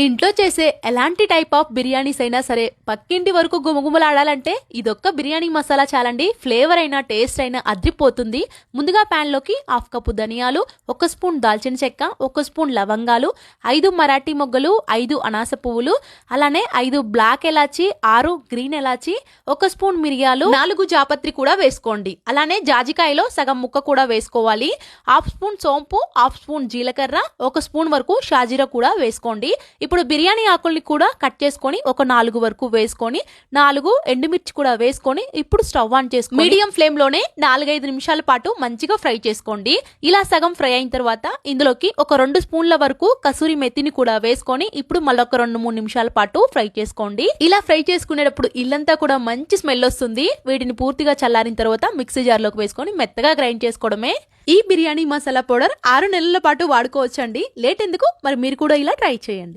ఇంట్లో చేసే ఎలాంటి టైప్ ఆఫ్ బిర్యానీస్ అయినా సరే పక్కింటి వరకు గుమగుమలాడాలంటే ఇదొక్క బిర్యానీ మసాలా చాలండి. ఫ్లేవర్ అయినా టేస్ట్ అయినా అద్రిపోతుంది. ముందుగా ప్యాన్ లోకి 1/2 కప్పు ధనియాలు, 1 స్పూన్ దాల్చిన చెక్క, 1 స్పూన్ లవంగాలు, 5 మరాఠీ మొగ్గలు, 5 అనాస పువ్వులు, అలానే 5 బ్లాక్ ఎలాచి, 6 గ్రీన్ ఎలాచి, 1 స్పూన్ మిరియాలు, 4 జాపత్రి కూడా వేసుకోండి. అలానే జాజికాయలో సగం ముక్క కూడా వేసుకోవాలి. 1/2 స్పూన్ సోంపు, 1/2 స్పూన్ జీలకర్ర, 1 స్పూన్ వరకు షాజీరా కూడా వేసుకోండి. ఇప్పుడు బిర్యానీ ఆకుల్ని కూడా కట్ చేసుకొని ఒక 4 వరకు వేసుకొని 4 ఎండుమిర్చి కూడా వేసుకొని ఇప్పుడు స్టవ్ ఆన్ చేసుకొని మీడియం ఫ్లేమ్ లోనే 4-5 నిమిషాల పాటు మంచిగా ఫ్రై చేసుకోండి. ఇలా సగం ఫ్రై అయిన తర్వాత ఇందులోకి ఒక 2 స్పూన్ల వరకు కసూరి మెత్తిని కూడా వేసుకొని ఇప్పుడు మళ్ళొక 2-3 నిమిషాల పాటు ఫ్రై చేసుకోండి. ఇలా ఫ్రై చేసుకునేటప్పుడు ఇల్లంతా కూడా మంచి స్మెల్ వస్తుంది. వీటిని పూర్తిగా చల్లారిన తర్వాత మిక్సీ జార్ లోకి వేసుకొని మెత్తగా గ్రైండ్ చేసుకోవడమే. ఈ బిర్యానీ మసాలా పౌడర్ 6 నెలల పాటు వాడుకోవచ్చండి. లేట్ ఎందుకు, మరి మీరు కూడా ఇలా ట్రై చేయండి.